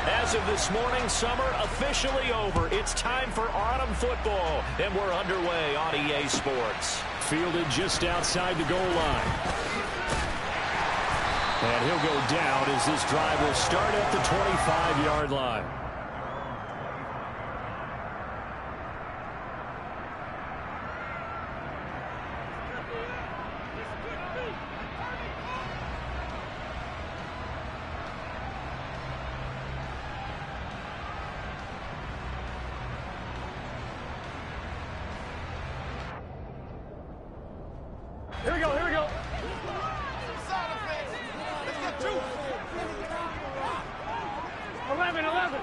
As of this morning, summer officially over. It's time for autumn football, and we're underway on EA Sports. Fielded just outside the goal line. And he'll go down as this drive will start at the 25-yard line. Here we go, here we go. 11.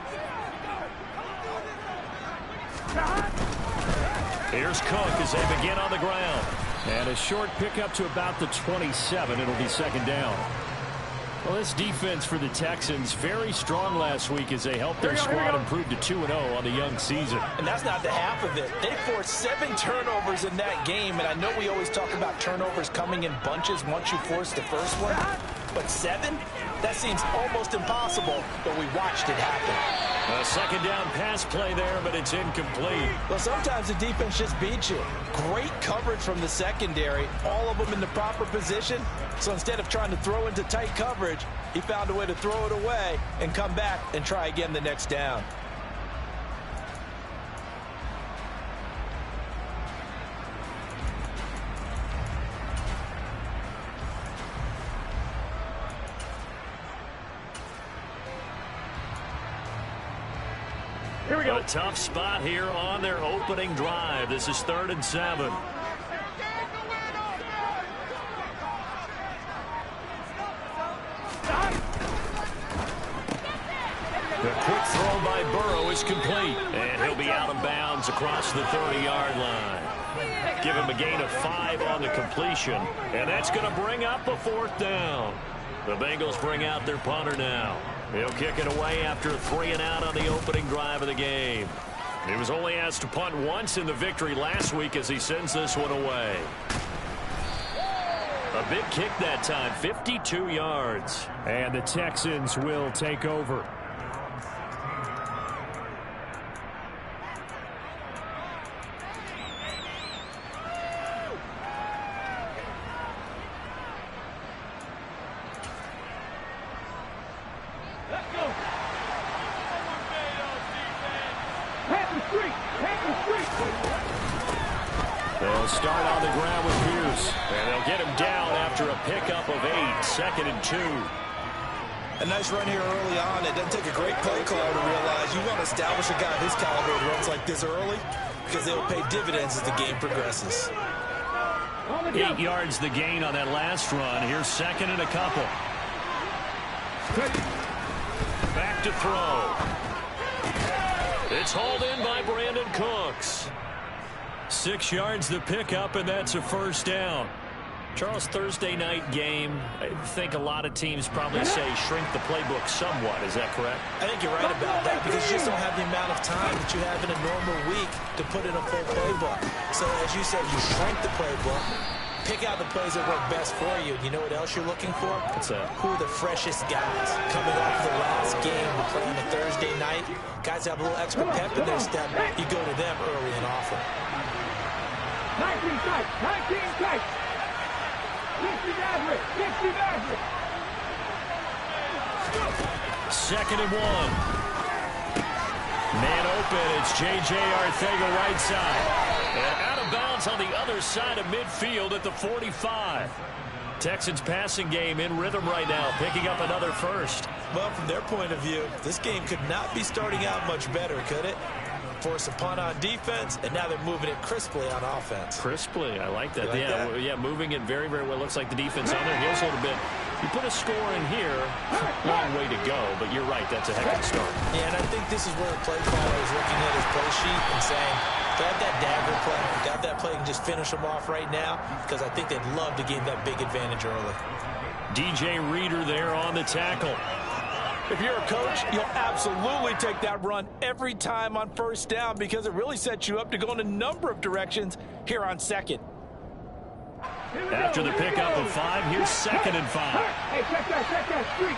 Here's Cook as they begin on the ground. And a short pickup to about the 27. It'll be second down. Well, this defense for the Texans, very strong last week as they helped their squad improve to 2-0 on the young season. And that's not the half of it. They forced 7 turnovers in that game, and I know we always talk about turnovers coming in bunches once you force the first one, but 7? That seems almost impossible, but we watched it happen. A second down pass play there, but it's incomplete. Well, sometimes the defense just beats you. Great coverage from the secondary, all of them in the proper position. So instead of trying to throw into tight coverage, he found a way to throw it away and come back and try again the next down. Here we go. A tough spot here on their opening drive. This is 3rd and 7. The quick throw by Burrow is complete. And he'll be out of bounds across the 30-yard line. Give him a gain of 5 on the completion. And that's going to bring up a 4th down. The Bengals bring out their punter now. He'll kick it away after a 3-and-out on the opening drive of the game. He was only asked to punt once in the victory last week as he sends this one away. A big kick that time, 52 yards. And the Texans will take over. They'll start on the ground with Pierce. And they'll get him down after a pickup of 8, 2nd and 2. A nice run here early on. It doesn't take a great play caller to realize you want to establish a guy of his caliber who runs like this early because they will pay dividends as the game progresses. 8 yards the gain on that last run. Here's 2nd and a couple. Back to throw. It's hauled in by Brandon Cooks. 6 yards the pickup, and that's a 1st down. Charles, Thursday night game, I think a lot of teams probably say shrink the playbook somewhat. Is that correct? I think you're right about that because you just don't have the amount of time that you have in a normal week to put in a full playbook. So as you said, you shrink the playbook, pick out the plays that work best for you. You know what else you're looking for? What's that? Who are the freshest guys coming off the last game to play on a Thursday night? Guys have a little extra pep in their step. You go to them early and often. 19 tight. 19 tight. 60 average. 60 average. 2nd and 1. Man open. It's J.J. Arcega right side. And out of bounds on the other side of midfield at the 45. Texans passing game in rhythm right now, picking up another 1st. Well, from their point of view, this game could not be starting out much better, could it? Force a punt on defense, and now they're moving it crisply on offense. Crisply, I like that. Like that? Yeah, moving it very, very well. Looks like the defense on their heels a little bit. You put a score in here, long way to go, but you're right, that's a heck of a start. Yeah, and I think this is where the play caller is looking at his play sheet and saying, grab that dagger play, grab that play and just finish them off right now, because I think they'd love to gain that big advantage early. DJ Reader there on the tackle. If you're a coach, you'll absolutely take that run every time on 1st down because it really sets you up to go in a number of directions here on 2nd. After the pickup of 5, here's 2nd and 5. Hey, check that, street.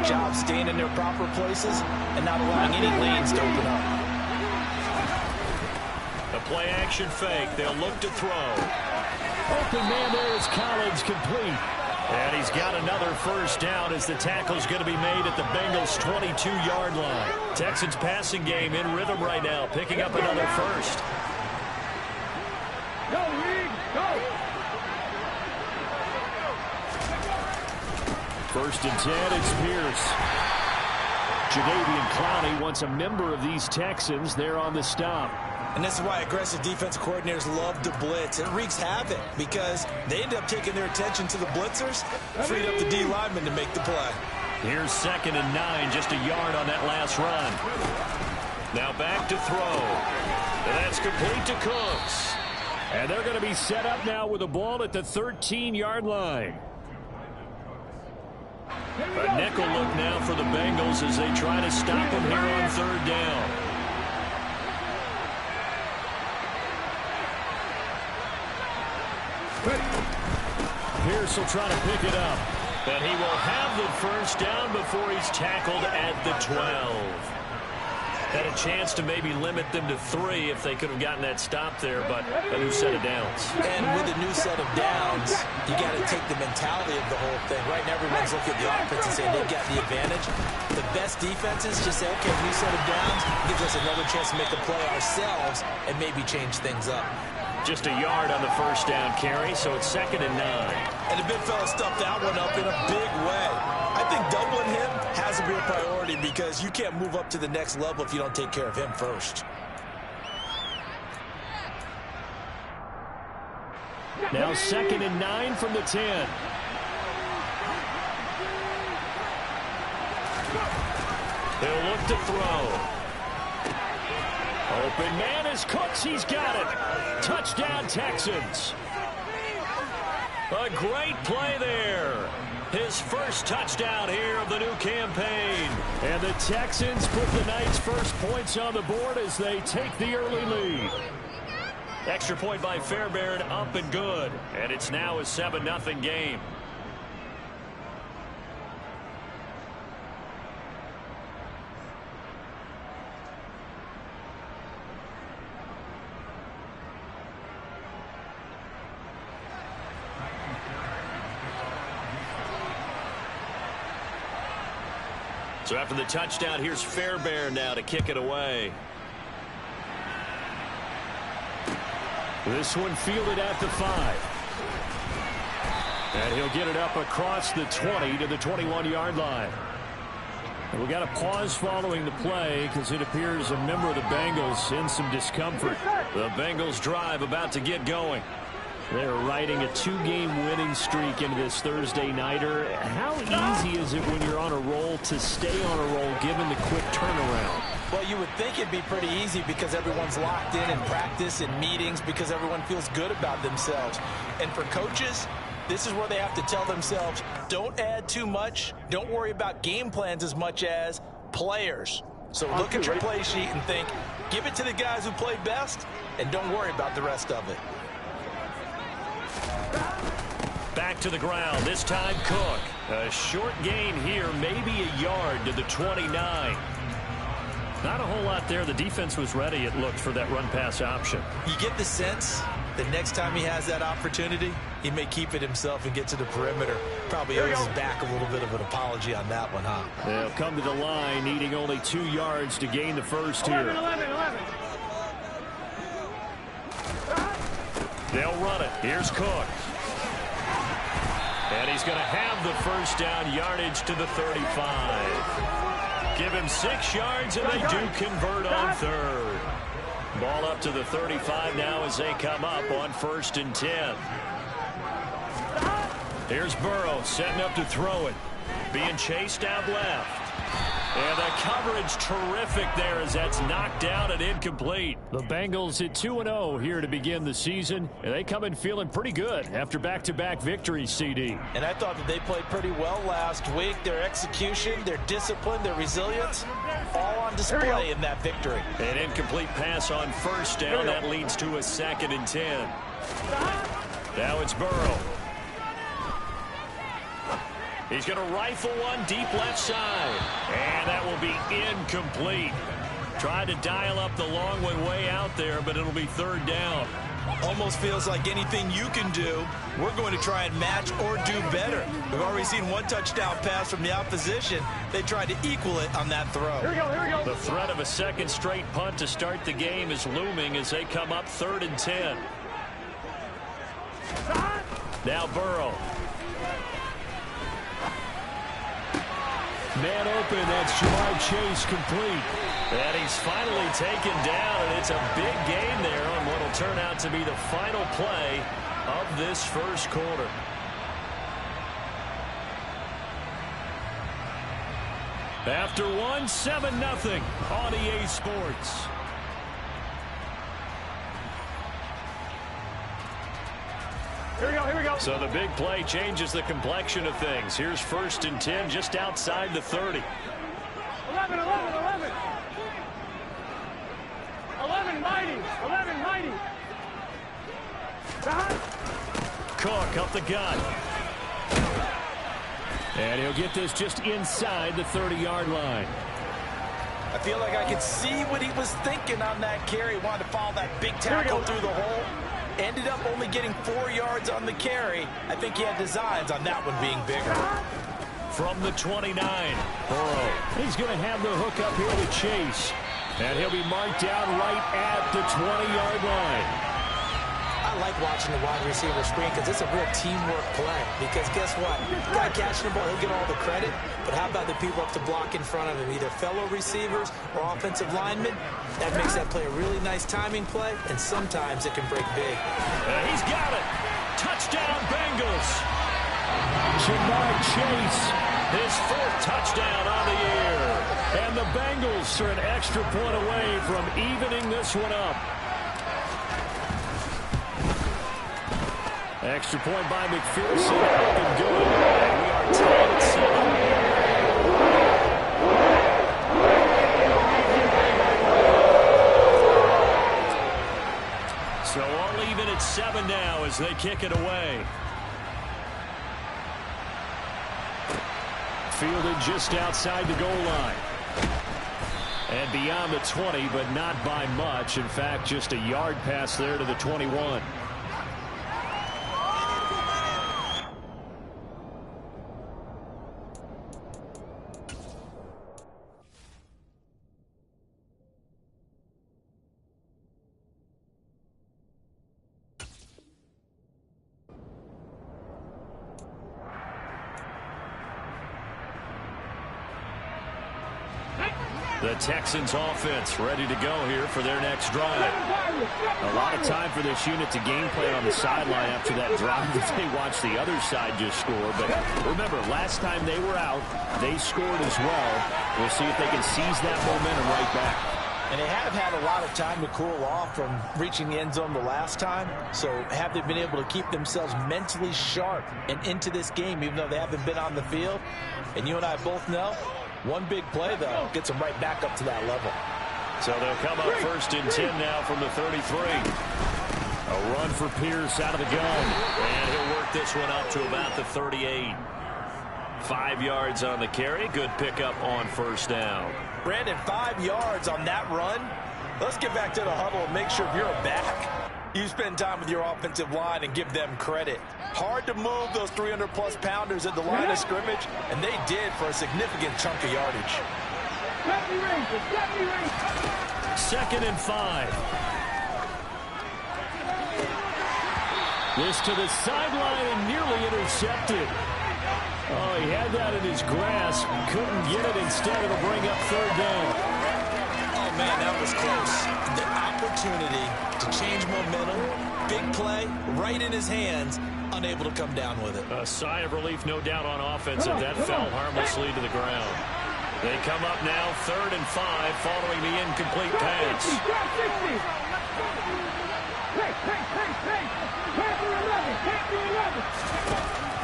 job staying in their proper places and not allowing any lanes to open up. A play-action fake. They'll look to throw. Open man there is Collins, complete. And he's got another first down as the tackle's going to be made at the Bengals' 22-yard line. Texans passing game in rhythm right now, picking up another first. Go, Reed, go! First and 10, it's Pierce. Jadeveon Clowney wants a member of these Texans there on the stop. And this is why aggressive defensive coordinators love to blitz. It wreaks havoc because they end up taking their attention to the blitzers, freed up the D lineman to make the play. Here's 2nd and 9, just a yard on that last run. Now back to throw. And that's complete to Cooks. And they're going to be set up now with the ball at the 13-yard line. A nickel look now for the Bengals as they try to stop him here on 3rd down. Pierce will try to pick it up. And he will have the first down before he's tackled at the 12. Had a chance to maybe limit them to 3 if they could have gotten that stop there, but a new set of downs. And with a new set of downs, you got to take the mentality of the whole thing. Right now, everyone's looking at the offense and saying they've got the advantage. The best defenses just say, okay, new set of downs gives us another chance to make a play ourselves and maybe change things up. Just a yard on the first down carry, so it's 2nd and 9. And the big fella stuffed that one up in a big way. I think doubling him has to be a priority because you can't move up to the next level if you don't take care of him first. Now 2nd and 9 from the 10. They'll look to throw. Open man is Cooks. He's got it. Touchdown, Texans. A great play there. His first touchdown here of the new campaign. And the Texans put the Knights' first points on the board as they take the early lead. Extra point by Fairbairn, up and good. And it's now a 7-0 game. So after the touchdown, here's Fairbairn now to kick it away. This one fielded at the 5. And he'll get it up across the 20 to the 21-yard line. And we got a pause following the play because it appears a member of the Bengals in some discomfort. The Bengals drive about to get going. They're riding a 2-game winning streak into this Thursday nighter. How easy is it when you're on a roll to stay on a roll given the quick turnaround? Well, you would think it'd be pretty easy because everyone's locked in practice and meetings because everyone feels good about themselves. And for coaches, this is where they have to tell themselves, don't add too much. Don't worry about game plans as much as players. So look at your play sheet and think, give it to the guys who play best and don't worry about the rest of it. Back to the ground, this time Cook. A short gain here, maybe a yard to the 29. Not a whole lot there. The defense was ready, it looked, for that run-pass option. You get the sense that next time he has that opportunity, he may keep it himself and get to the perimeter. Probably owes his back a little bit of an apology on that one, huh? They'll come to the line, needing only 2 yards to gain the first here. 11. They'll run it. Here's Cook. And he's going to have the first down, yardage to the 35. Give him 6 yards, and they do convert on 3rd. Ball up to the 35 now as they come up on 1st and 10. Here's Burrow setting up to throw it. Being chased out left. And the coverage terrific there as that's knocked down and incomplete. The Bengals at 2-0 here to begin the season. And they come in feeling pretty good after back-to-back victories, CD. And I thought that they played pretty well last week. Their execution, their discipline, their resilience, all on display in that victory. An incomplete pass on 1st down. That leads to a 2nd and 10. Now it's Burrow. He's going to rifle one deep left side. And that will be incomplete. Tried to dial up the long one way out there, but it'll be third down. Almost feels like anything you can do, we're going to try and match or do better. We've already seen one touchdown pass from the opposition. They tried to equal it on that throw. Here we go, here we go. The threat of a second straight punt to start the game is looming as they come up 3rd and 10. Now Burrow. Man open, that's Jamar Chase complete. And he's finally taken down, and it's a big gain there on what will turn out to be the final play of this first quarter. After one, 7-0 on EA Sports. Here we go, here we go. So the big play changes the complexion of things. Here's 1st and 10 just outside the 30. 11, 11, 11. 11 mighty, 11 mighty. Cook up the gut. And he'll get this just inside the 30-yard line. I feel like I could see what he was thinking on that carry. Wanted to follow that big tackle through the hole. Ended up only getting 4 yards on the carry. I think he had designs on that one being bigger. From the 29, Burrow. He's going to have the hook up here with Chase. And he'll be marked down right at the 20-yard line. I like watching the wide receiver screen because it's a real teamwork play. Because guess what? The guy catching the ball, he'll get all the credit. But how about the people up to block in front of him, either fellow receivers or offensive linemen? That makes that play a really nice timing play, and sometimes it can break big. he's got it. Touchdown, Bengals. Jamar Chase. His 4th touchdown on the year. And the Bengals are an extra point away from evening this one up. Extra point by McPherson. Up and good. And we are tied at 7. So all even at 7 now as they kick it away. Fielded just outside the goal line. And beyond the 20, but not by much. In fact, just a yard pass there to the 21. The Texans offense ready to go here for their next drive. A lot of time for this unit to game plan on the sideline after that drive as they watch the other side just score. But remember, last time they were out, they scored as well. We'll see if they can seize that momentum right back. And they have had a lot of time to cool off from reaching the end zone the last time. So have they been able to keep themselves mentally sharp and into this game, even though they haven't been on the field? And you and I both know, one big play, though, gets them right back up to that level. So they'll come up 1st and 10 now from the 33. A run for Pierce out of the gun. And he'll work this one up to about the 38. 5 yards on the carry. Good pickup on 1st down. Brandon, 5 yards on that run. Let's get back to the huddle and make sure if you're a back, you spend time with your offensive line and give them credit. Hard to move those 300-plus pounders at the line of scrimmage, and they did for a significant chunk of yardage. 2nd and 5. This to the sideline and nearly intercepted. Oh, he had that in his grasp. Couldn't get it. Instead, it'll bring up 3rd down. Oh, man, that was close. The opportunity to change momentum, big play, right in his hands, unable to come down with it. A sigh of relief, no doubt, on offense, and that fell harmlessly to the ground. They come up now 3rd and 5 following the incomplete pass.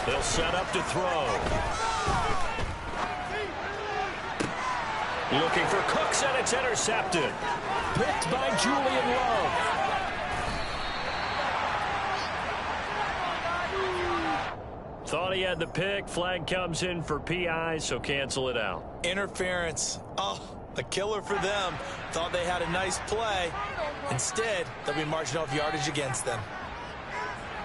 They'll set up to throw. Looking for Cooks, and it's intercepted. Picked by Julian Love. Thought he had the pick. Flag comes in for PI, so cancel it out. Interference. Oh, a killer for them. Thought they had a nice play. Instead, they'll be marching off yardage against them.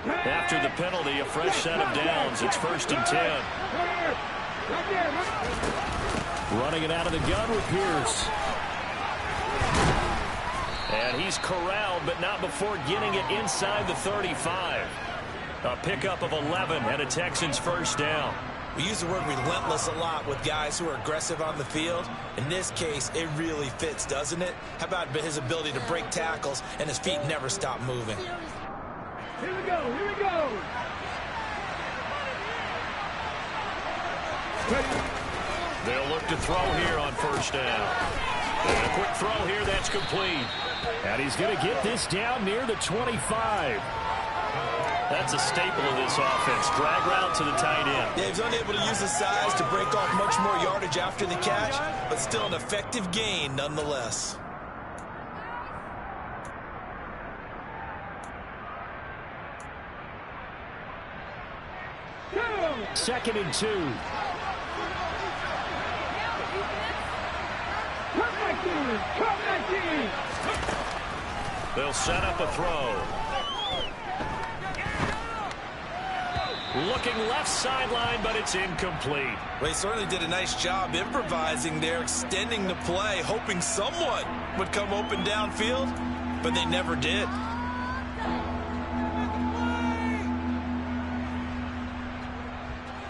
After the penalty, a fresh set of downs. It's 1st and 10. Running it out of the gun with Pierce. And he's corralled, but not before getting it inside the 35. A pickup of 11 and a Texans first down. We use the word relentless a lot with guys who are aggressive on the field. In this case, it really fits, doesn't it? How about his ability to break tackles and his feet never stop moving? Here we go, here we go. They'll look to throw here on first down. And a quick throw here, that's complete. And he's going to get this down near the 25. That's a staple of this offense. Drag route to the tight end. Yeah, he's unable to use his size to break off much more yardage after the catch, but still an effective gain nonetheless. Second and 2. They'll set up a throw. Looking left sideline, but it's incomplete. Well, he certainly did a nice job improvising there, extending the play, hoping someone would come open downfield, but they never did.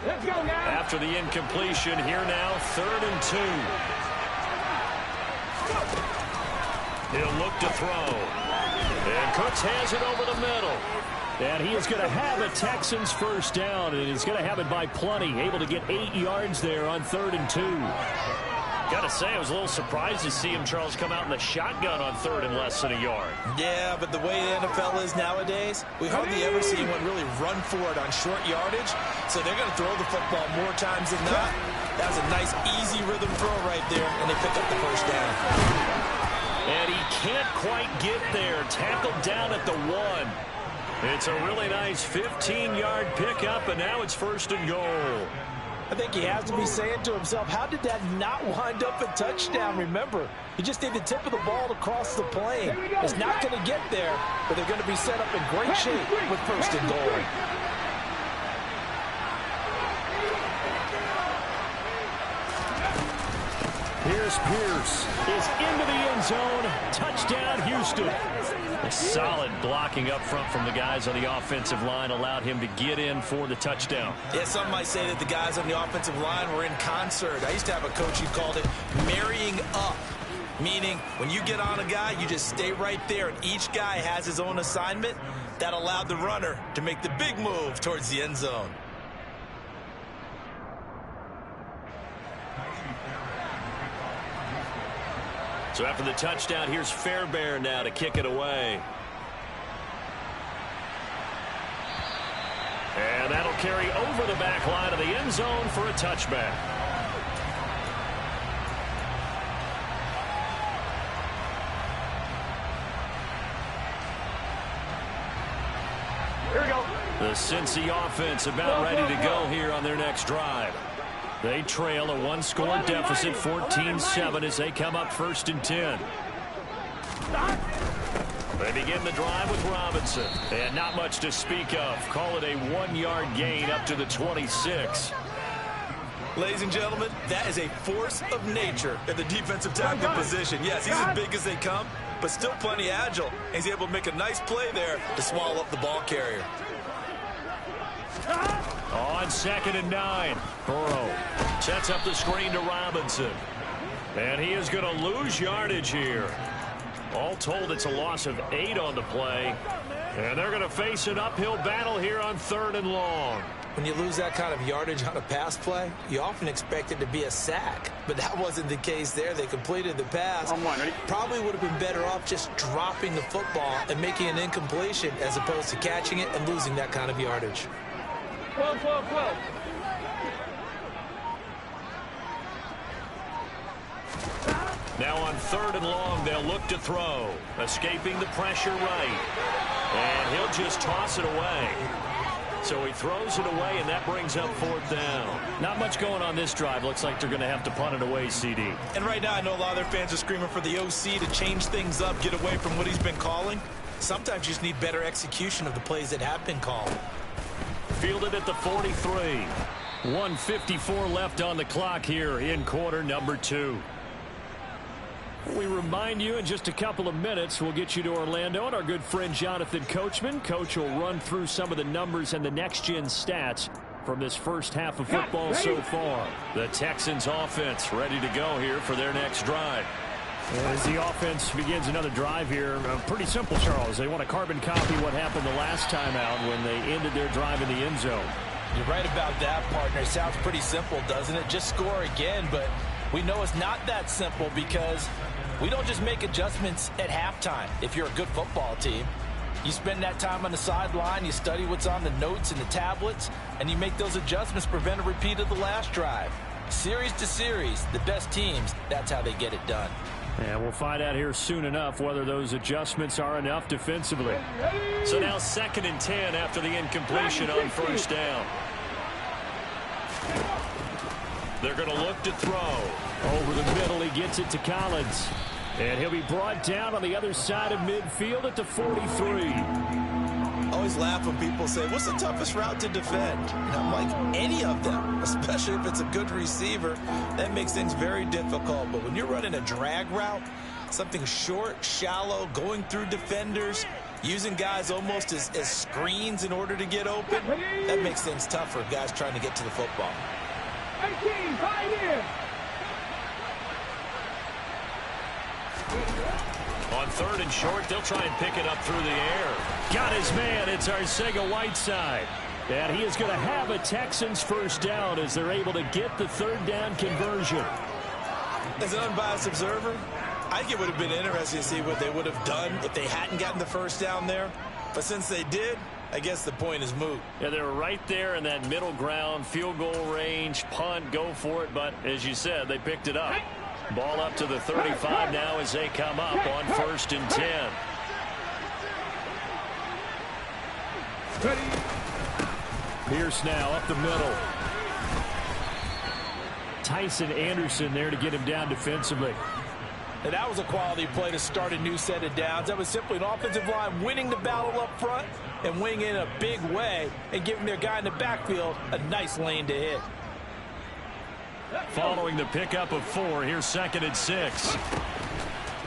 Let's go now. After the incompletion, here now, 3rd and 2. He'll look to throw. And Cooks has it over the middle. And he is going to have a Texans first down, and he's going to have it by plenty. Able to get 8 yards there on 3rd and 2. Got to say, I was a little surprised to see him, Charles, come out in the shotgun on 3rd and less than a yard. Yeah, but the way the NFL is nowadays, we hardly ever see anyone really run for it on short yardage. So they're going to throw the football more times than not. That was a nice, easy rhythm throw right there, and they pick up the first down. And he can't quite get there. Tackled down at the 1. It's a really nice 15-yard pickup, and now it's 1st and goal. I think he has to be saying to himself, how did that not wind up a touchdown? Remember, you just need the tip of the ball to cross the plane. It's not going to get there, but they're going to be set up in great shape with 1st and goal. Here's Pierce. Is into the end zone. Touchdown, Houston. A solid blocking up front from the guys on the offensive line allowed him to get in for the touchdown. Yeah, some might say that the guys on the offensive line were in concert. I used to have a coach who called it marrying up, meaning when you get on a guy, you just stay right there, and each guy has his own assignment. That allowed the runner to make the big move towards the end zone. So after the touchdown, here's Fairbairn now to kick it away. And that'll carry over the back line of the end zone for a touchback. Here we go. The Cincy offense about ready to go here on their next drive. They trail a 1-score deficit, 14-7, as they come up 1st and 10. They begin the drive with Robinson. And not much to speak of. Call it a 1-yard gain up to the 26. Ladies and gentlemen, that is a force of nature in the defensive tackle position. Yes, he's as big as they come, but still plenty agile. He's able to make a nice play there to swallow up the ball carrier. On 2nd and 9, Burrow sets up the screen to Robinson. And he is going to lose yardage here. All told, it's a loss of 8 on the play. And they're going to face an uphill battle here on 3rd and long. When you lose that kind of yardage on a pass play, you often expect it to be a sack. But that wasn't the case there. They completed the pass. Probably would have been better off just dropping the football and making an incompletion as opposed to catching it and losing that kind of yardage. 12, 12, 12. Now on 3rd and long, they'll look to throw. Escaping the pressure right. And he'll just toss it away. So he throws it away, and that brings up 4th down. Not much going on this drive. Looks like they're going to have to punt it away, CD. And right now, I know a lot of their fans are screaming for the OC to change things up, get away from what he's been calling. Sometimes you just need better execution of the plays that have been called. Fielded at the 43. 1:54 left on the clock here in quarter number 2. We remind you in just a couple of minutes we'll get you to Orlando and our good friend Jonathan Coachman. Coach will run through some of the numbers and the next-gen stats from this first half of football so far. The Texans offense ready to go here for their next drive. As the offense begins another drive here, pretty simple, Charles. They want to carbon copy what happened the last time out when they ended their drive in the end zone. You're right about that, partner. It sounds pretty simple, doesn't it? Just score again, but we know it's not that simple because we don't just make adjustments at halftime. If you're a good football team, you spend that time on the sideline, you study what's on the notes and the tablets, and you make those adjustments, prevent a repeat of the last drive. Series to series, the best teams, that's how they get it done. And we'll find out here soon enough whether those adjustments are enough defensively. So now 2nd and 10 after the incompletion on 1st down. They're going to look to throw. Over the middle, he gets it to Collins. And he'll be brought down on the other side of midfield at the 43. I always laugh when people say, what's the toughest route to defend? And I'm like, any of them, especially if it's a good receiver. That makes things very difficult. But when you're running a drag route, something short, shallow, going through defenders, using guys almost as screens in order to get open, that makes things tough for guys trying to get to the football. 18, pioneer. On 3rd and short, they'll try and pick it up through the air. Got his man. It's Arcega-Whiteside. And he is going to have a Texans first down as they're able to get the 3rd down conversion. As an unbiased observer, I think it would have been interesting to see what they would have done if they hadn't gotten the first down there. But since they did, I guess the point is moot. Yeah, they're right there in that middle ground, field goal range, punt, go for it. But as you said, they picked it up. Ball up to the 35 now as they come up on 1st and 10. Pierce now up the middle. Tyson Anderson there to get him down defensively. And that was a quality play to start a new set of downs. That was simply an offensive line winning the battle up front and winning in a big way and giving their guy in the backfield a nice lane to hit. Following the pickup of 4, here's 2nd and 6.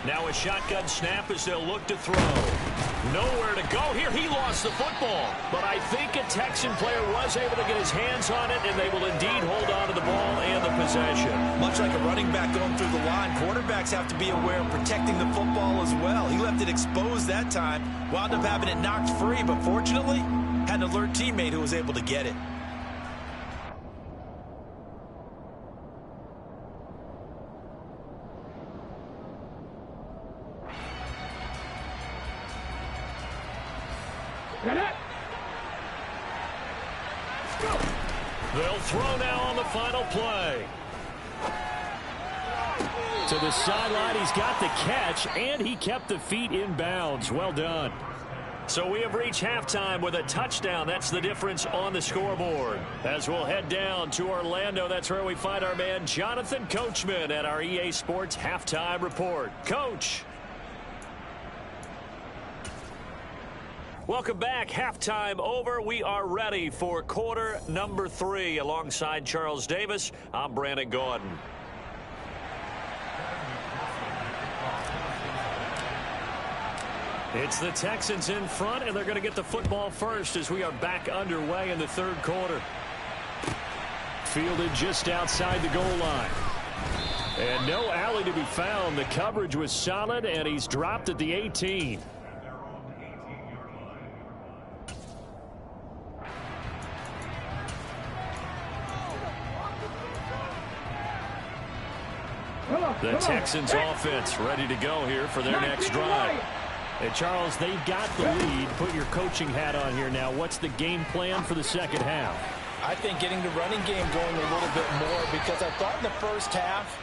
Now a shotgun snap as they'll look to throw. Nowhere to go here. He lost the football. But I think a Texan player was able to get his hands on it, and they will indeed hold on to the ball and the possession. Much like a running back going through the line, quarterbacks have to be aware of protecting the football as well. He left it exposed that time, wound up having it knocked free, but fortunately had an alert teammate who was able to get it. They'll throw now on the final play. To the sideline, he's got the catch, and he kept the feet in bounds. Well done. So we have reached halftime with a touchdown. That's the difference on the scoreboard. As we'll head down to Orlando, that's where we find our man Jonathan Coachman at our EA Sports Halftime Report. Coach. Welcome back. Halftime over. We are ready for quarter number 3. Alongside Charles Davis, I'm Brandon Gordon. It's the Texans in front, and they're going to get the football first as we are back underway in the 3rd quarter. Fielded just outside the goal line. And no alley to be found. The coverage was solid, and he's dropped at the 18. The Texans offense ready to go here for their next drive. And Charles, they've got the lead. Put your coaching hat on here now. What's the game plan for the second half? I think getting the running game going a little bit more, because I thought in the first half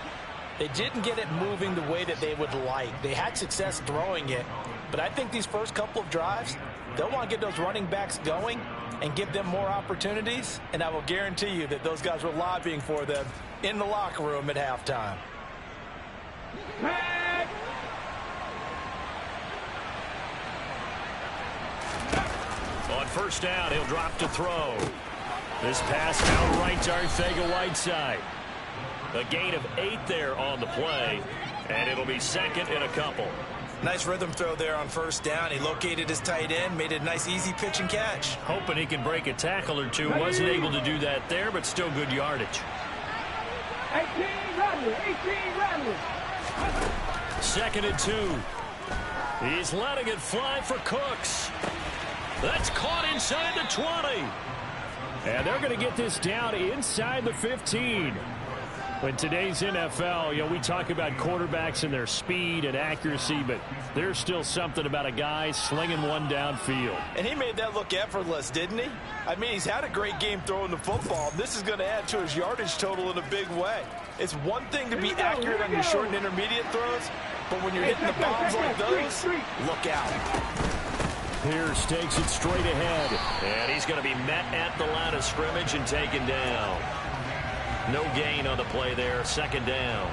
they didn't get it moving the way that they would like. They had success throwing it, but I think these first couple of drives, they'll want to get those running backs going and give them more opportunities, and I will guarantee you that those guys were lobbying for them in the locker room at halftime. On first down, he'll drop to throw. This pass out right to Arcega-Whiteside. A gain of 8 there on the play, and it'll be second and a couple. Nice rhythm throw there on first down. He located his tight end, made it a nice easy pitch and catch. Hoping he can break a tackle or two. Wasn't able to do that there, but still good yardage. 18 Radley, 18 Radley. Second and 2. He's letting it fly for Cooks. That's caught inside the 20. And they're going to get this down inside the 15. In today's NFL, you know, we talk about quarterbacks and their speed and accuracy, but there's still something about a guy slinging one downfield. And he made that look effortless, didn't he? I mean, he's had a great game throwing the football. This is going to add to his yardage total in a big way. It's one thing to be accurate on your short and intermediate throws, but when you're hitting the bombs like those, look out. Pierce takes it straight ahead. And he's going to be met at the line of scrimmage and taken down. No gain on the play there. Second down.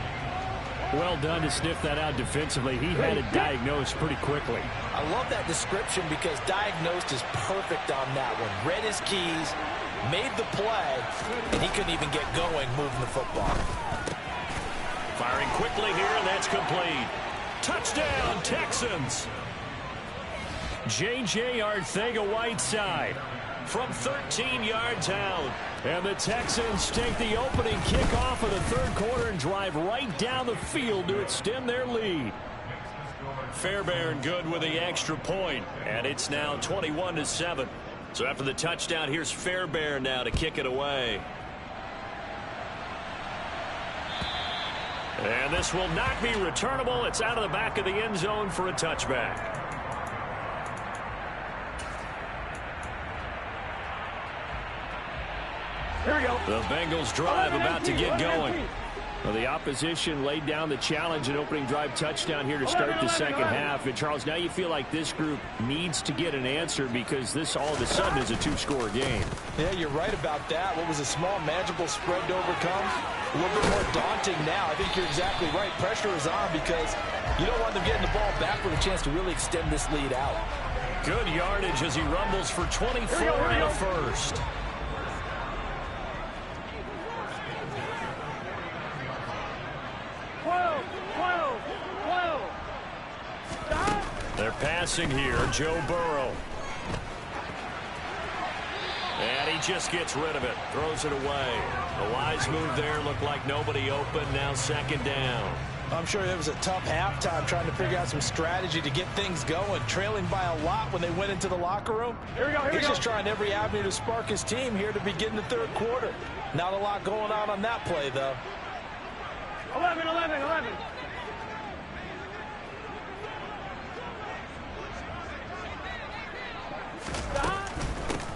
Well done to sniff that out defensively. He had it diagnosed pretty quickly. I love that description because diagnosed is perfect on that one. Read his keys, made the play, and he couldn't even get going moving the football. Firing quickly here, and that's complete. Touchdown, Texans. J.J. Arcega-Whiteside from 13 yards out. And the Texans take the opening kickoff of the third quarter and drive right down the field to extend their lead. Fairbairn good with the extra point, and it's now 21-7. So after the touchdown, here's Fairbairn now to kick it away. And this will not be returnable. It's out of the back of the end zone for a touchback. Here we go. The Bengals drive about to get going. Well, the opposition laid down the challenge and opening drive touchdown here to start the second half. And, Charles, now you feel like this group needs to get an answer because this all of a sudden is a two-score game. Yeah, you're right about that. What was a small, manageable spread to overcome? A little bit more daunting now. I think you're exactly right. Pressure is on because you don't want them getting the ball back with a chance to really extend this lead out. Good yardage as he rumbles for 24 and a first. They're passing here, Joe Burrow. And he just gets rid of it, throws it away. A wise move there, looked like nobody open, now second down. I'm sure it was a tough halftime trying to figure out some strategy to get things going, trailing by a lot when they went into the locker room. He's just trying every avenue to spark his team here to begin the third quarter. Not a lot going on that play, though. 11.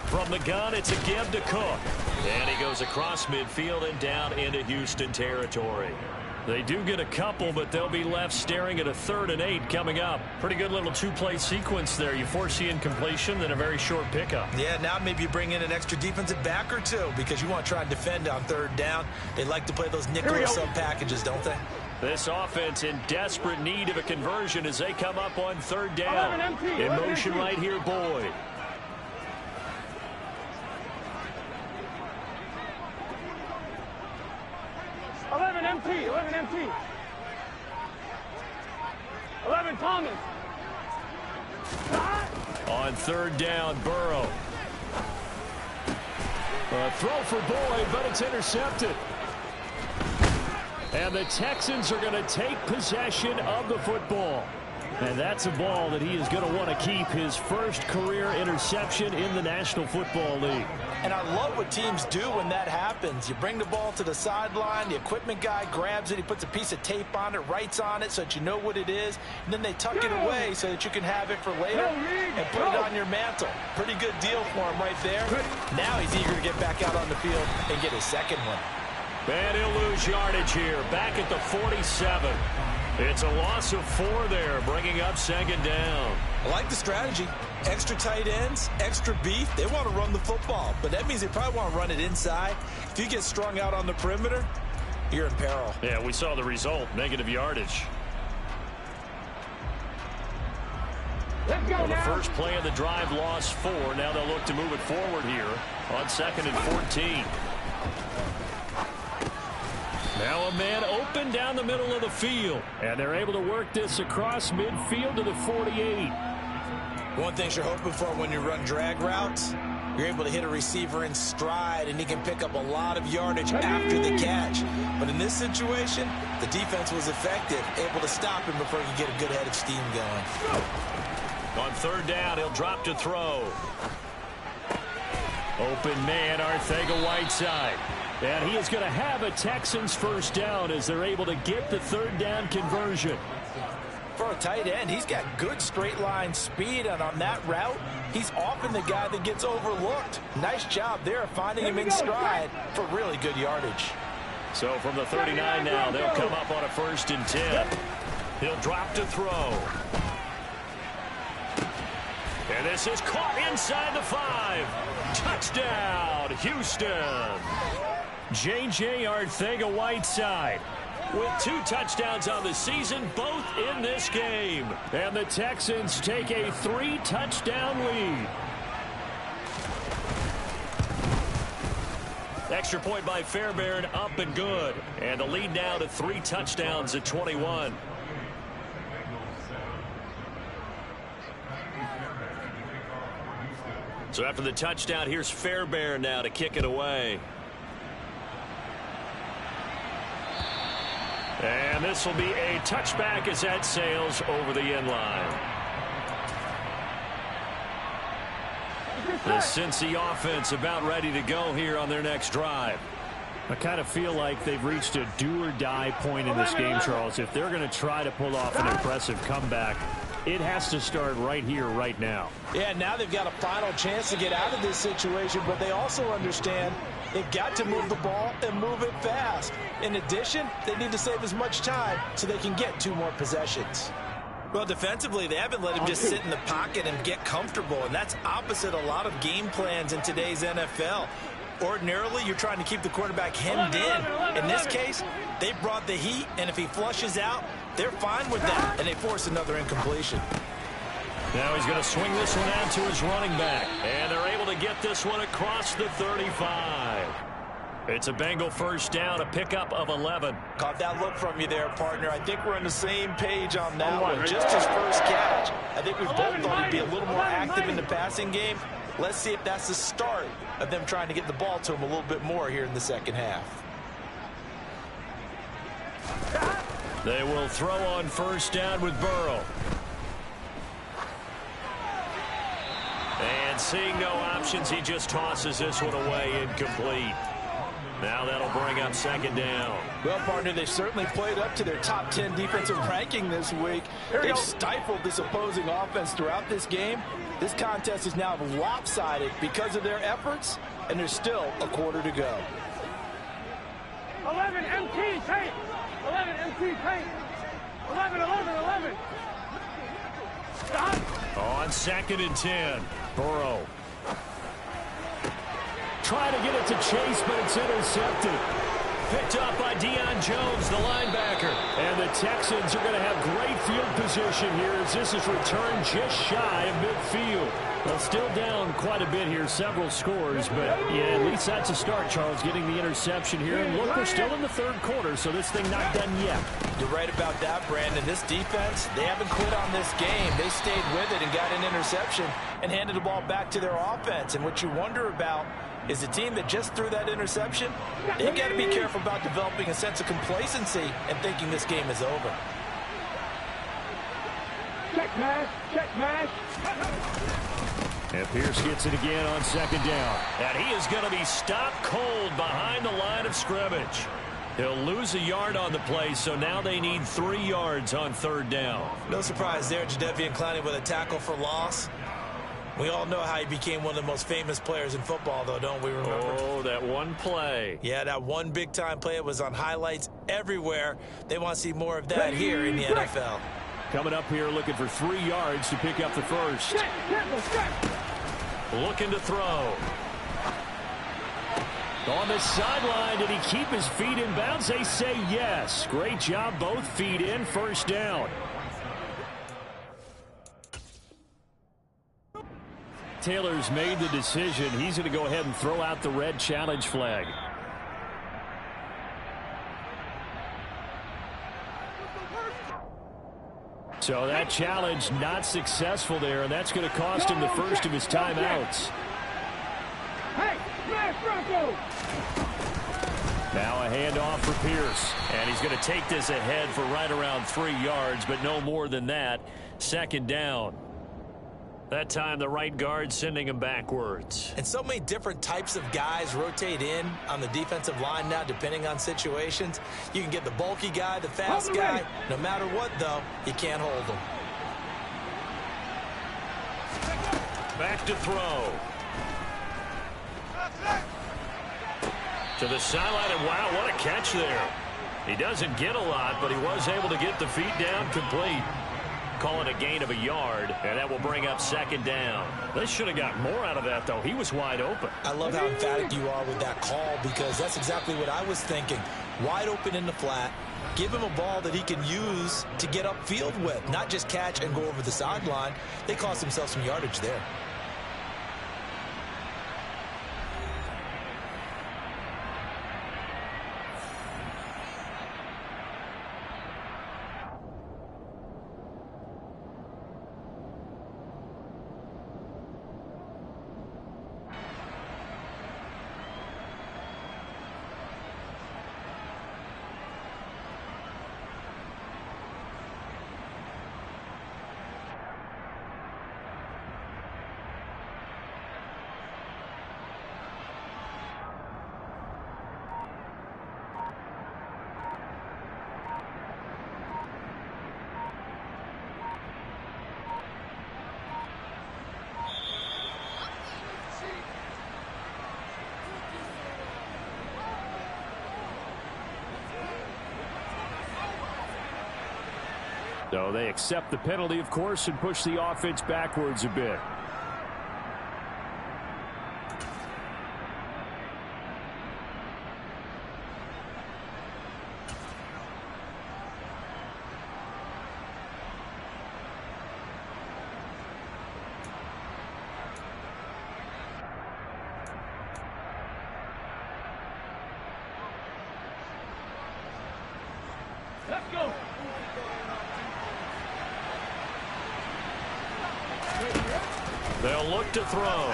From the gun, it's a give to Cook. And he goes across midfield and down into Houston territory. They do get a couple, but they'll be left staring at a 3rd and 8 coming up. Pretty good little two-play sequence there. You force the incompletion, then a very short pickup. Yeah, now maybe you bring in an extra defensive back or two because you want to try and defend on 3rd down. They like to play those nickel or sub packages, don't they? This offense in desperate need of a conversion as they come up on 3rd down. In motion right here, Boyd. Empty. 11 Thomas. On 3rd down, Burrow. A throw for Boyd, but it's intercepted. And the Texans are going to take possession of the football. And that's a ball that he is going to want to keep, his first career interception in the National Football League. And I love what teams do when that happens. You bring the ball to the sideline, the equipment guy grabs it, he puts a piece of tape on it, writes on it so that you know what it is, and then they tuck it away so that you can have it for later and put it on your mantle. Pretty good deal for him right there. Now he's eager to get back out on the field and get his second one. And he'll lose yardage here, back at the 47. It's a loss of 4 there, bringing up second down. I like the strategy. Extra tight ends, extra beef. They want to run the football, but that means they probably want to run it inside. If you get strung out on the perimeter, you're in peril. Yeah, we saw the result, negative yardage. Let's go Well, the now. first play of the drive lost 4. Now they'll look to move it forward here on 2nd and 14. Now a man open down the middle of the field, and they're able to work this across midfield to the 48. One thing you're hoping for when you run drag routes, you're able to hit a receiver in stride, and he can pick up a lot of yardage after the catch. But in this situation, the defense was effective, able to stop him before he could get a good head of steam going. On 3rd down, he'll drop to throw. Open man, Arcega-Whiteside. And he is going to have a Texans first down as they're able to get the 3rd down conversion. For a tight end, he's got good straight line speed, and on that route, he's often the guy that gets overlooked. Nice job there finding him in stride for really good yardage. So from the 39 now, they'll come up on a 1st and 10. He'll drop to throw. And this is caught inside the 5. Touchdown, Houston. J.J. Arcega-Whiteside with 2 touchdowns on the season, both in this game. And the Texans take a 3-touchdown lead. Extra point by Fairbairn, up and good. And the lead now to 3 touchdowns at 21. So after the touchdown, here's Fairbairn now to kick it away. And this will be a touchback as that sails over the end line. The Cincy offense about ready to go here on their next drive. I kind of feel like they've reached a do-or-die point in this game, Charles. If they're going to try to pull off an impressive comeback, it has to start right here, right now. Yeah, now they've got a final chance to get out of this situation, but they also understand they've got to move the ball and move it fast. In addition, they need to save as much time so they can get 2 more possessions. Well, defensively, they haven't let him just sit in the pocket and get comfortable, and that's opposite a lot of game plans in today's NFL. Ordinarily, you're trying to keep the quarterback hemmed in. In this case, they brought the heat, and if he flushes out, they're fine with that, and they force another incompletion. Now he's going to swing this one out to his running back, and they're able to get this one across the 35. It's a Bengal first down, a pickup of 11. Caught that look from you there, partner. I think we're on the same page on that one. Just his first catch. I think we both thought he'd be a little more active in the passing game. Let's see if that's the start of them trying to get the ball to him a little bit more here in the second half. They will throw on first down with Burrow. And seeing no options, he just tosses this one away incomplete. Now that'll bring up second down. Well, partner, they've certainly played up to their top 10 defensive ranking this week. They've stifled this opposing offense throughout this game. This contest is now lopsided because of their efforts, and there's still a quarter to go. 11 MT tape. 11 MT tape. 11. Stop. On 2nd and 10, Burrow. Trying to get it to Chase, but it's intercepted. Picked up by Deion Jones, the linebacker. And the Texans are going to have great field position here as this is returned just shy of midfield. Well, still down quite a bit here, several scores, but yeah, at least that's a start, Charles, getting the interception here. And look, we're still in the 3rd quarter, so this thing not done yet. You're right about that, Brandon. This defense, they haven't quit on this game. They stayed with it and got an interception and handed the ball back to their offense. And what you wonder about is the team that just threw that interception, they've got to be careful about developing a sense of complacency and thinking this game is over. Check mash. And Pierce gets it again on 2nd down. And he is going to be stopped cold behind the line of scrimmage. He'll lose a yard on the play, so now they need 3 yards on 3rd down. No surprise there, Jadeveon Clowney with a tackle for loss. We all know how he became one of the most famous players in football, though, don't we remember? Oh, that one play. Yeah, that one big-time play was on highlights everywhere. They want to see more of that here in the NFL. Coming up here looking for 3 yards to pick up the first. Looking to throw. On the sideline, did he keep his feet in bounds? They say yes. Great job, both feet in, first down. Taylor's made the decision. He's going to go ahead and throw out the red challenge flag. So that challenge not successful there, and that's going to cost him the first of his timeouts. Hey, smash Bronco! Now a handoff for Pierce. And he's going to take this ahead for right around 3 yards, but no more than that. Second down. That time the right guard sending him backwards. And so many different types of guys rotate in on the defensive line now, depending on situations. You can get the bulky guy, the fast guy. No matter what, though, you can't hold them. Back to throw. To the sideline, and wow, what a catch there. He doesn't get a lot, but he was able to get the feet down complete. Call it a gain of a yard, and that will bring up second down. They should have got more out of that, though. He was wide open. I love how emphatic you are with that call, because that's exactly what I was thinking. Wide open in the flat. Give him a ball that he can use to get upfield with, not just catch and go over the sideline. They cost themselves some yardage there. So they accept the penalty, of course, and push the offense backwards a bit. Let's go! They'll look to throw.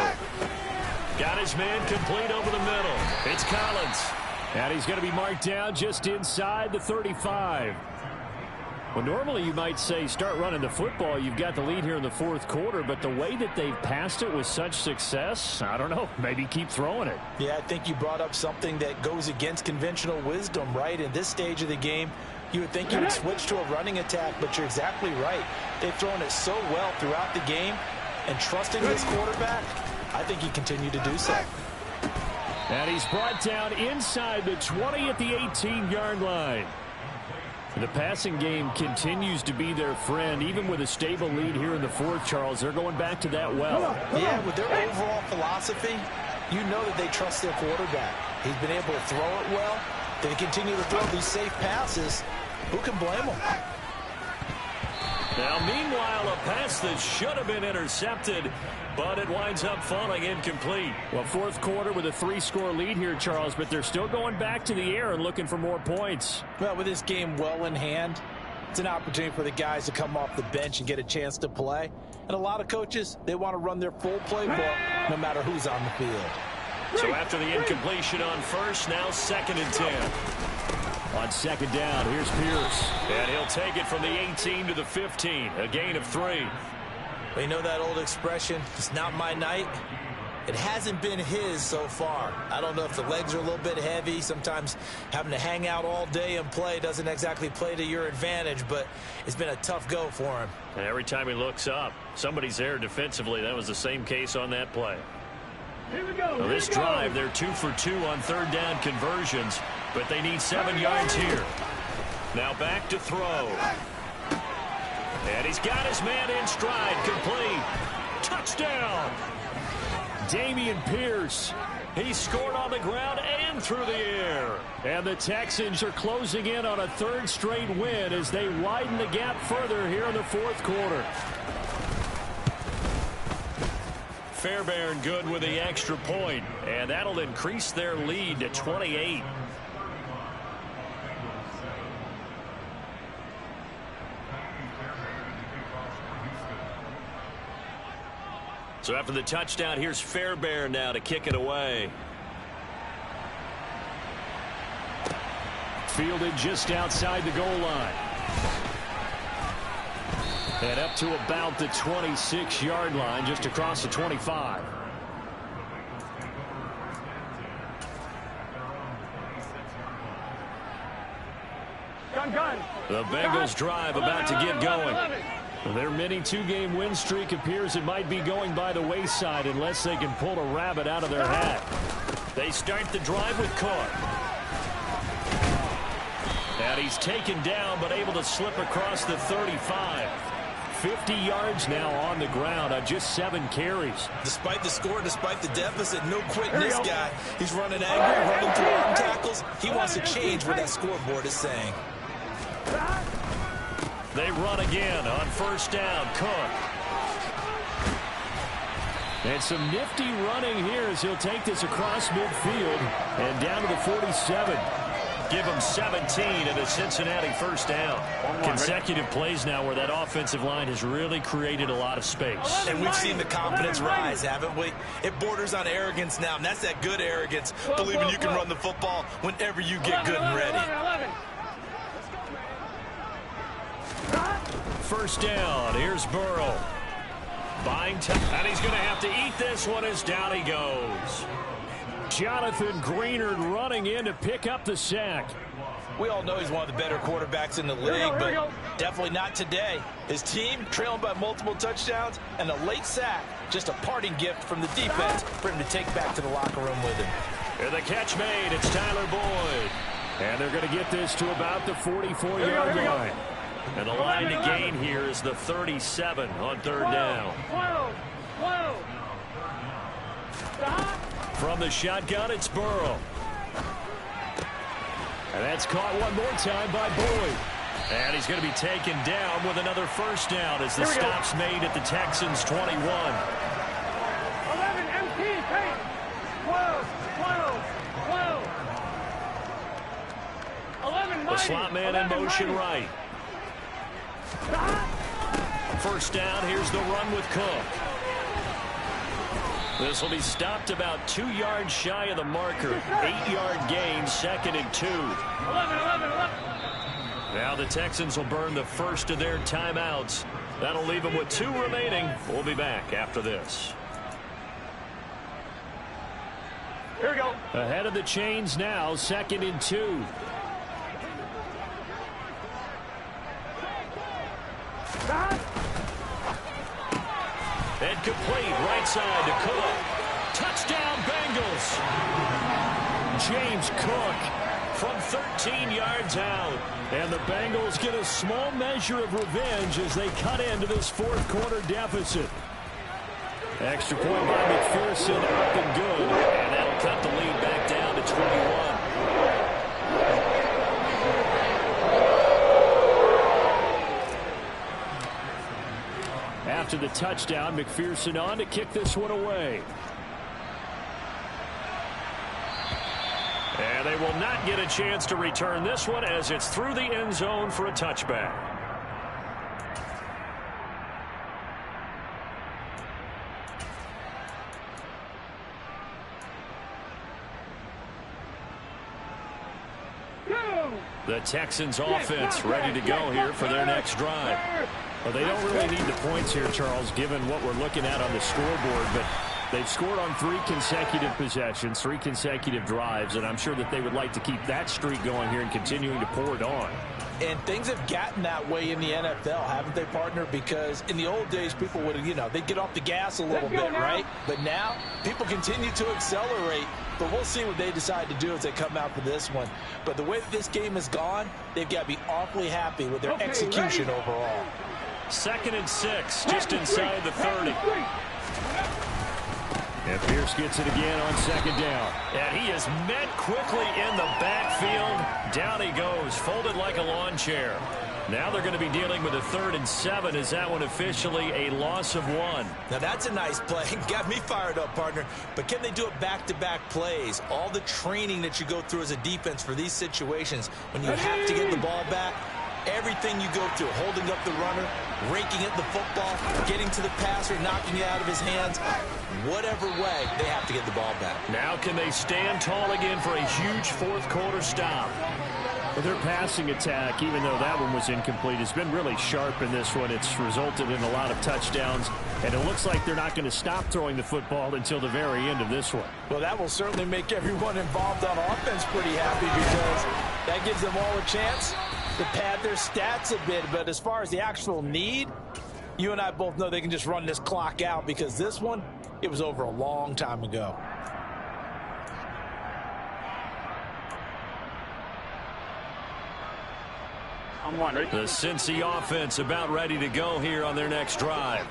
Got his man complete over the middle. It's Collins. And he's going to be marked down just inside the 35. Well, normally you might say start running the football. You've got the lead here in the fourth quarter, but the way that they've passed it with such success, I don't know, maybe keep throwing it. Yeah, I think you brought up something that goes against conventional wisdom, right? In this stage of the game, you would think you would switch to a running attack, but you're exactly right. They've thrown it so well throughout the game, and trusting this quarterback, I think he continued to do so. And he's brought down inside the 20 at the 18-yard line. The passing game continues to be their friend, even with a stable lead here in the fourth, Charles. They're going back to that well. Yeah, with their overall philosophy, you know that they trust their quarterback. He's been able to throw it well. They continue to throw these safe passes. Who can blame them? Now, meanwhile, a pass that should have been intercepted, but it winds up falling incomplete. Well, fourth quarter with a 3-score lead here, Charles, but they're still going back to the air and looking for more points. Well, with this game well in hand, it's an opportunity for the guys to come off the bench and get a chance to play. And a lot of coaches, they want to run their full playbook no matter who's on the field. So after the incompletion on first, now 2nd and 10. On second down, here's Pierce. And he'll take it from the 18 to the 15, a gain of 3. Well, you know that old expression, it's not my night. It hasn't been his so far. I don't know if the legs are a little bit heavy. Sometimes having to hang out all day and play doesn't exactly play to your advantage, but it's been a tough go for him. And every time he looks up, somebody's there defensively. That was the same case on that play. Here we go. Now this drive, they're 2 for 2 on third down conversions, but they need 7 yards here. Now back to throw. And he's got his man in stride, complete. Touchdown. Dameon Pierce. He scored on the ground and through the air. And the Texans are closing in on a third straight win as they widen the gap further here in the fourth quarter. Fairbairn good with the extra point, and that'll increase their lead to 28. So after the touchdown, here's Fairbairn now to kick it away. Fielded just outside the goal line. And up to about the 26-yard line, just across the 25. Gun. The Bengals drive about to get going. Their mini two-game win streak appears it might be going by the wayside unless they can pull a rabbit out of their hat. They start the drive with Cook. And he's taken down but able to slip across the 35. 50 yards now on the ground on just 7 carries. Despite the score, despite the deficit, no quitting this guy. He's running angry, running through arm tackles. He wants to change what that scoreboard is saying. They run again on first down. Cook. And some nifty running here as he'll take this across midfield and down to the 47. Give him 17 and a Cincinnati first down. Consecutive plays now where that offensive line has really created a lot of space. And we've seen the confidence rise, haven't we? It borders on arrogance now, and that's that good arrogance, believing you can run the football whenever you get good and ready. First down. Here's Burrow. Buying time. And he's going to have to eat this one as down he goes. Jonathan Greenard running in to pick up the sack. We all know he's one of the better quarterbacks in the league, but definitely not today. His team trailing by multiple touchdowns and a late sack. Just a parting gift from the defense for him to take back to the locker room with him. And the catch made. It's Tyler Boyd. And they're going to get this to about the 44-yard line. And the line to gain here is the 37 on third down. From the shotgun, it's Burrow. And that's caught one more time by Boyd. And he's going to be taken down with another first down as the stop's made at the Texans' 21. 11 empty, 12. 11 The slot man in motion right. First down, here's the run with Cook. This will be stopped about 2 yards shy of the marker. 8-yard gain, 2nd and 2. 11. Now the Texans will burn the first of their timeouts. That'll leave them with 2 remaining. We'll be back after this. Here we go. Ahead of the chains now, 2nd and 2. And complete right side to Cook. Touchdown Bengals. James Cook from 13 yards out. And the Bengals get a small measure of revenge as they cut into this fourth quarter deficit. Extra point by McPherson, up and good. And that'll cut the lead back down to 21. After the touchdown, McPherson on to kick this one away. And they will not get a chance to return this one as it's through the end zone for a touchback. The Texans offense ready to go here for their next drive. Well, they don't really need the points here, Charles, given what we're looking at on the scoreboard, but They've scored on 3 consecutive possessions, 3 consecutive drives, and I'm sure that they would like to keep that streak going here and continuing to pour it on. And things have gotten that way in the NFL, haven't they, partner? Because in the old days, people would, they'd get off the gas a little bit, right? But now, people continue to accelerate. But we'll see what they decide to do as they come out for this one. But the way that this game has gone, they've got to be awfully happy with their execution overall. 2nd and 6, just inside the 30. And Pierce gets it again on 2nd down. And he is met quickly in the backfield. Down he goes, folded like a lawn chair. Now they're going to be dealing with a 3rd and 7. Is that one officially a loss of 1? Now that's a nice play. Got me fired up, partner. But can they do it back-to-back plays? All the training that you go through as a defense for these situations, when you have to get the ball back, everything you go through, holding up the runner, raking at the football, getting to the passer, knocking it out of his hands, whatever way, they have to get the ball back. Now can they stand tall again for a huge 4th quarter stop? Well, their passing attack, even though that one was incomplete, has been really sharp in this one. It's resulted in a lot of touchdowns, and it looks like they're not going to stop throwing the football until the very end of this one. Well, that will certainly make everyone involved on offense pretty happy because that gives them all a chance to pad their stats a bit. But as far as the actual need, you and I both know they can just run this clock out because this one, it was over a long time ago. The Cincy offense about ready to go here on their next drive.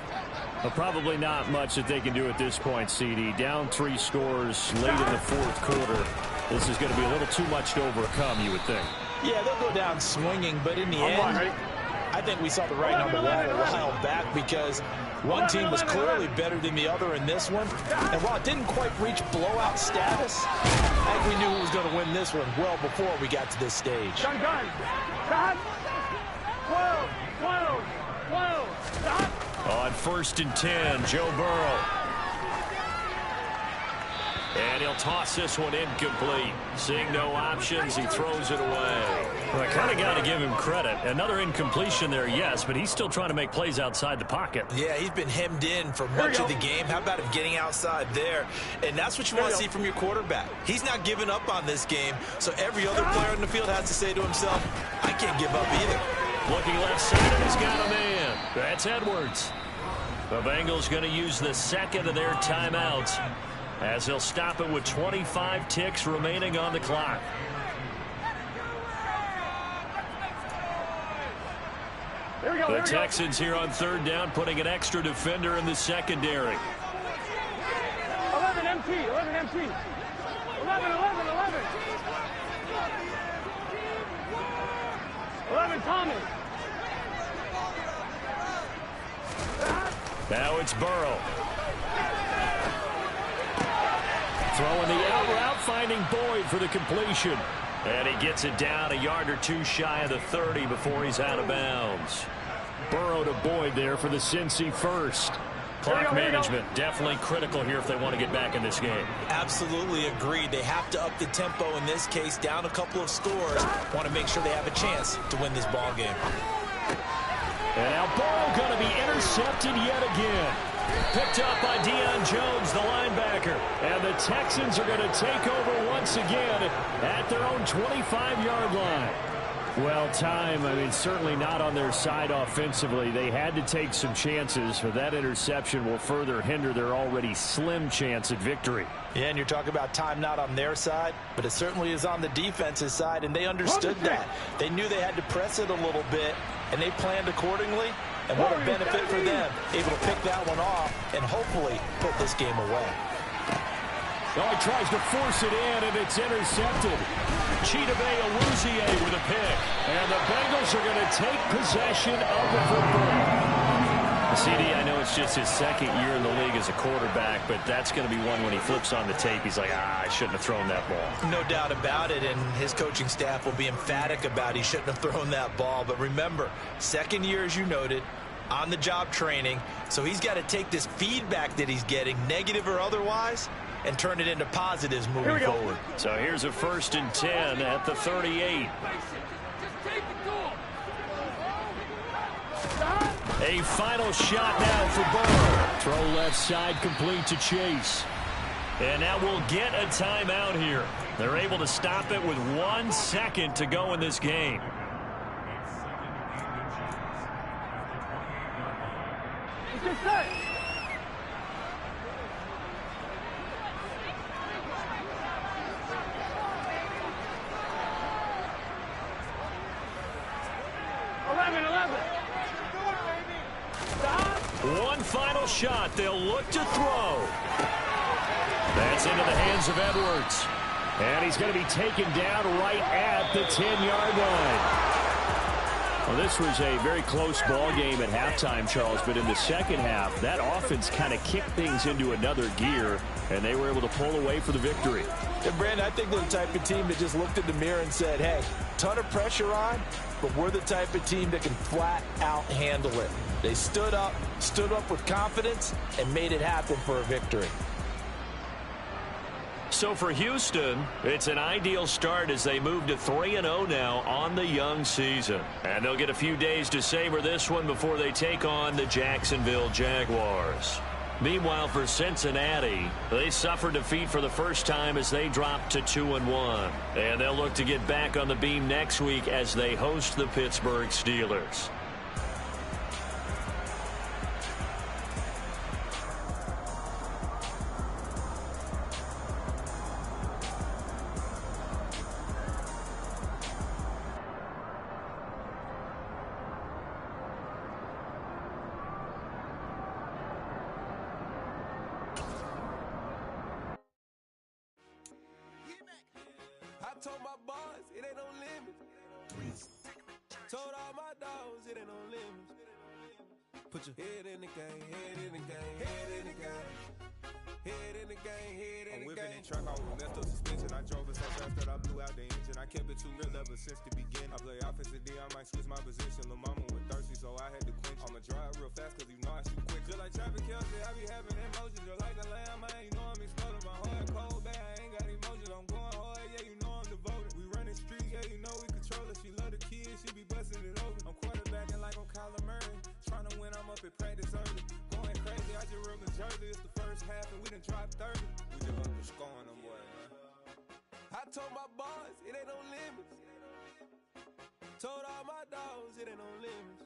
Well, probably not much that they can do at this point, CD. Down 3 scores late in the 4th quarter. This is going to be a little too much to overcome, you would think. Yeah, they'll go down swinging, but in the end, I think we saw the writing on the wall a while back because one team was clearly better than the other in this one. And while it didn't quite reach blowout status, I think we knew who was going to win this one well before we got to this stage. Gun. Stop. 12. Stop. On 1st and 10, Joe Burrow. And he'll toss this one incomplete. Seeing no options, he throws it away. Well, I kind of got to give him credit. Another incompletion there, yes, but he's still trying to make plays outside the pocket. Yeah, he's been hemmed in for much of the game. How about him getting outside there? And that's what you want to see from your quarterback. He's not giving up on this game, so every other player in the field has to say to himself, I can't give up either. Looking left side, and he's got a man. That's Edwards. The Bengals going to use the 2nd of their timeouts, as they'll stop it with 25 ticks remaining on the clock. The Texans here on 3rd down, putting an extra defender in the secondary. 11 MT. 11 Thomas. Now it's Burrow. Throwing the out route, finding Boyd for the completion. And he gets it down a yard or 2 shy of the 30 before he's out of bounds. Burrow to Boyd there for the Cincy first. Clock management definitely critical here if they want to get back in this game. Absolutely agreed. They have to up the tempo in this case, down a couple of scores. Want to make sure they have a chance to win this ball game. And now Burrow going to be intercepted yet again. Picked up by Deion Jones, the linebacker. And the Texans are going to take over once again at their own 25-yard line. Well, certainly not on their side offensively. They had to take some chances, but that interception will further hinder their already slim chance at victory. Yeah, and you're talking about time not on their side, but it certainly is on the defense's side, and they understood that. They knew they had to press it a little bit, and they planned accordingly. And what a benefit for them, able to pick that one off and hopefully put this game away. Oh, he tries to force it in, and it's intercepted. Chidobe Awuzie with a pick. And the Bengals are going to take possession of the football. CD, I know it's just his 2nd year in the league as a quarterback, but that's going to be one when he flips on the tape, he's like, I shouldn't have thrown that ball. No doubt about it, and his coaching staff will be emphatic about he shouldn't have thrown that ball. But remember, 2nd year, as you noted, on-the-job training, so he's got to take this feedback that he's getting, negative or otherwise, and turn it into positives moving forward. So here's a 1st and 10 at the 38. A final shot now for Burrow. Throw left side complete to Chase. And now we'll get a timeout here. They're able to stop it with 1 second to go in this game. It's set. One final shot. They'll look to throw. That's into the hands of Edwards. And he's going to be taken down right at the 10-yard line. Well, this was a very close ball game at halftime, Charles, but in the second half, that offense kind of kicked things into another gear, and they were able to pull away for the victory. And Brandon, I think they're the type of team that just looked in the mirror and said, hey, ton of pressure on, but we're the type of team that can flat out handle it. They stood up with confidence, and made it happen for a victory. So for Houston, it's an ideal start as they move to 3-0 now on the young season. And they'll get a few days to savor this one before they take on the Jacksonville Jaguars. Meanwhile, for Cincinnati, they suffered defeat for the first time as they dropped to 2-1. And they'll look to get back on the beam next week as they host the Pittsburgh Steelers. I told my boys, it ain't no limits. Told all my dogs, it ain't no limits. Put your head in the game, head in the game, head in the game. Head in the game, head in the game. I'm whipping and truck off with messed up suspension. I drove it so fast that I blew out the engine. I kept it too real ever since the beginning. I play offensive D, I might switch my position. Lil' mama was thirsty, so I had to quench. I'ma drive real fast, cause you know I shoot quick. Just like traffic Kelsey, I be having emotions. Just like the lamb, man, you know I'm exploding. My heart cold, bad, I ain't got emotions. I'm going hard, yeah, you know I'm devoted. We running streets, yeah, you know we control it. She love the kids, she be busting it over. I'm quarterbacking like I'm Kyler Murray. Trying to win, I'm up at practice early. Going crazy, I just rubbed the jersey. It's the first half and we done dropped 30. We just up to scoring them, boy, man. I told my boys, it ain't no limits. Told all my dogs, it ain't no limits.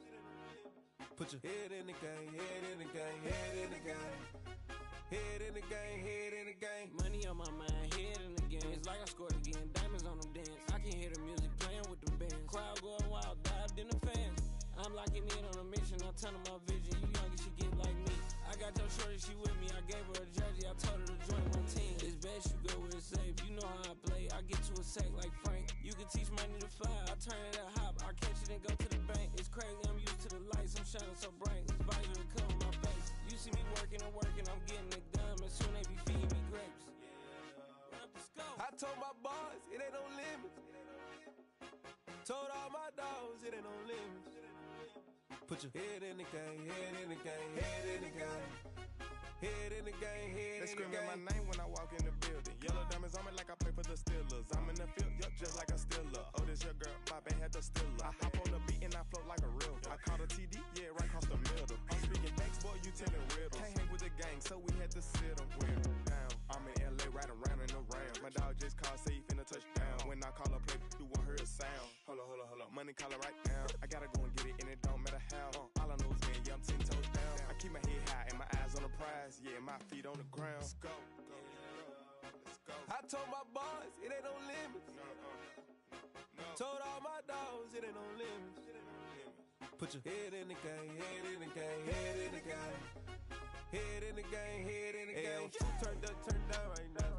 Put your head in the game, head in the game, head in the game. Head in the game, head in the game. Money on my mind, head in the game. It's like I scored again, diamonds on them dance. I can hear the music playing with the bands. Crowd going wild, dived in the fans. I'm locking in on a mission, I'm turning my vision. You young, you should get like me. I got your shorty, she with me. I gave her a jersey, I told her to join my team. It's best you go where it's safe. You know how I play, I get to a sack like Frank. You can teach money to fly, I turn it at hop. I catch it and go to the bank. It's crazy, I'm used to the lights, I'm shining so bright. This visor to come on my face. You see me working and working, I'm getting it done. But soon they be feeding me grapes. I told my boys, it ain't no limits. Told all my dogs, it ain't no limits. Put your head in the game, head in the game, head in the game. Head in the game, head in the game. They screaming my name when I walk in the building. Yellow diamonds on me like I play for the Steelers. I'm in the field, yup, just like a Steeler. Oh, this your girl, my band had the Steeler. I hop on the beat and I float like a real. I caught a TD, yeah, right across the middle. I'm speaking banks, boy, you telling riddles. Can't hang with the gang, so we had to sit them with them down. I'm in LA, riding around in the Ram. My dog just called, say he finna touchdown. When I call a play, you won't hear a sound. Hold up. Money caller right now. I gotta go and get it, and it don't matter how. All I know is, man, yeah, I'm 10 toes down. I keep my head high and my eyes on the prize. Yeah, my feet on the ground. Let's go. Let's go. I told my boys, it ain't no limits. No. Told all my dogs, it ain't no limits. Put your head in the game, head in the game, head in the game. Head in the game, head in the game. Turned up, turned down right now.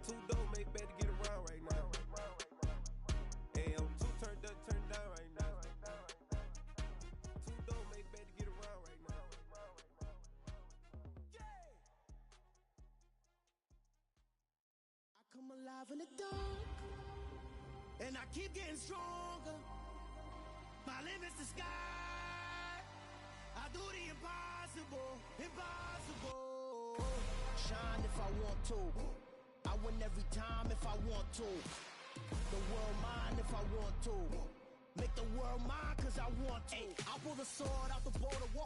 Two dope make bad to get around right now. Hey, I'm too turned up, turned down right now. Two dope make bad to get around right now. I come alive in the dark, and I keep getting stronger. My limit's the sky. I do the impossible, impossible. Shine if I want to. I win every time if I want to. The world mine if I want to. Make the world mine cause I want to. I'll pull the sword out the border, walk